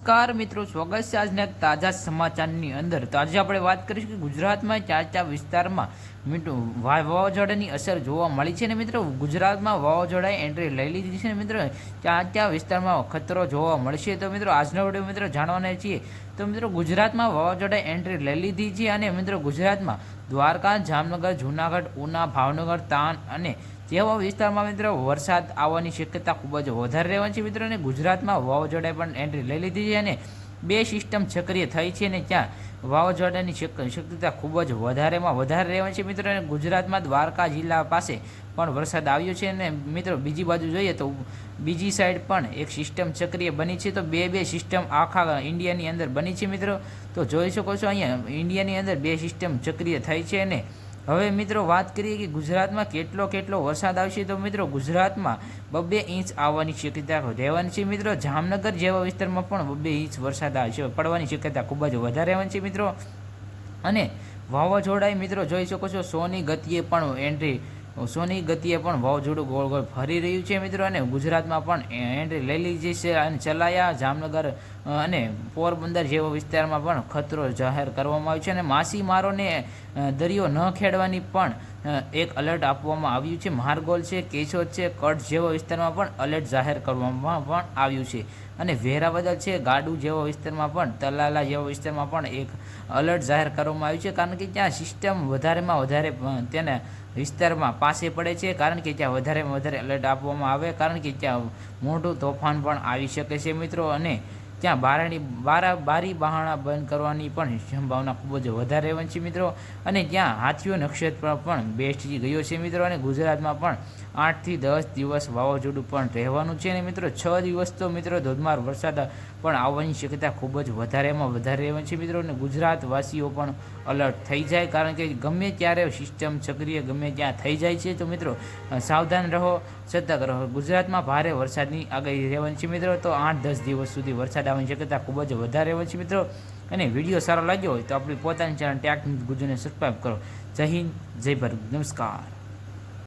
Car મિત્રો સ્વાગત છે આજના એક તાજા સમાચારની અંદર। તો આજે આપણે વાત કરીશું કે ગુજરાતમાં ચાર વિસ્તારમાં મિત્રો વાવાઝોડાની અસર જોવા મળી છે ને મિત્રો ગુજરાતમાં વાવાઝોડાએ એન્ટ્રી લઈ લીધી છે ને મિત્રો ચાર વિસ્તારમાં ખતરો જોવા મળશે। તો મિત્રો આજનો વિડીયો મિત્રો જાણવાના છીએ। તો મિત્રો ગુજરાતમાં વાવાઝોડાએ એન્ટ્રી લઈ લીધી છે અને મિત્રો ગુજરાતમાં દ્વારકા, જામનગર, જૂનાગઢ, ઉના, ભાવનગર, તાન અને જેવા વિસ્તારમાં મિત્રો વરસાદ આવવાની શક્યતા ખૂબ જ વધારે રહેવાની છે મિત્રો। અને ગુજરાતમાં વાવાઝોડાએ પણ એન્ટ્રી લઈ લીધી છે અને બે સિસ્ટમ સક્રિય થઈ છે અને ત્યાં વાવાઝોડાની શક્યતા ખૂબ જ વધારેમાં વધારે રહેવાની છે મિત્રો। અને ગુજરાતમાં દ્વારકા જિલ્લા પાસે પણ વરસાદ આવ્યો છે અને મિત્રો બીજી બાજુ જોઈએ તો બીજી સાઈડ પણ એક સિસ્ટમ સક્રિય બની છે। તો બે સિસ્ટમ આખા ઇન્ડિયાની અંદર બની છે મિત્રો। તો જોઈ શકો છો અહીંયા ઇન્ડિયાની અંદર બે સિસ્ટમ સક્રિય થઈ છે અને હવે મિત્રો વાત કરીએ કે ગુજરાતમાં કેટલો વરસાદ આવશે। તો મિત્રો ગુજરાતમાં 2 ઇંચ આવવાની શક્યતા રહેવાની છે મિત્રો। જામનગર જેવા વિસ્તારમાં પણ 2 ઇંચ વરસાદ આવશે પડવાની શક્યતા ખૂબ જ વધારે રહેવાની છે મિત્રો। અને વાવાઝોડાએ મિત્રો જોઈ શકો છો સોની ગતિએ પણ વાવાઝોડું ગોળ ગોળ ફરી રહ્યું છે મિત્રો। અને ગુજરાતમાં પણ એન્ટ્રી લઈ લીધી છે અને ચલાયા જામનગર અને પોરબંદર જેવા વિસ્તારમાં પણ ખતરો જાહેર કરવામાં આવ્યો છે અને માછીમારોને દરિયો ન ખેડવાની પણ એક અલર્ટ આપવામાં આવ્યું છે। મારગોલ છે, કેશોદ છે, કચ્છ જેવા વિસ્તારમાં પણ અલર્ટ જાહેર કરવામાં પણ આવ્યું છે અને વેરાવદર છે, ગાડુ જેવા વિસ્તારમાં પણ તલાલા જેવા વિસ્તારમાં પણ એક અલર્ટ જાહેર કરવામાં આવ્યું છે। કારણ કે ત્યાં સિસ્ટમ વધારેમાં વધારે તેના વિસ્તારમાં પાસે પડે છે, કારણ કે ત્યાં વધારેમાં વધારે અલર્ટ આપવામાં આવે, કારણ કે ત્યાં મોટું તોફાન પણ આવી શકે છે મિત્રો। અને ત્યાં બારી બહાણા બંધ કરવાની પણ સંભાવના ખૂબ જ વધારે રહેવાની છે મિત્રો। અને ત્યાં હાથીઓ નક્ષત્ર પણ બેસી ગયો છે મિત્રો। અને ગુજરાતમાં પણ 8 થી 10 દિવસ વાવાઝોડું પણ રહેવાનું છે અને મિત્રો 6 દિવસ તો મિત્રો ધોધમાર વરસાદ પણ આવવાની શક્યતા ખૂબ જ વધારેમાં વધારે રહેવાની છે મિત્રો। અને ગુજરાતવાસીઓ પણ અલર્ટ થઈ જાય, કારણ કે ગમે ત્યારે સિસ્ટમ સક્રિય ગમે ત્યાં થઈ જાય છે। તો મિત્રો સાવધાન રહો, સતર્ક રહો। ગુજરાતમાં ભારે વરસાદની આગાહી રહેવાની છે મિત્રો। તો 8-10 દિવસ સુધી વરસાદ આવવાની શક્યતા ખૂબ જ વધારે રહેવાની છે મિત્રો। અને વિડીયો સારો લાગ્યો હોય તો આપણી પોતાની ચેનલ ટેક ગુજરાતને સબસ્ક્રાઈબ કરો। જય હિન્દ, જય ભારત, નમસ્કાર।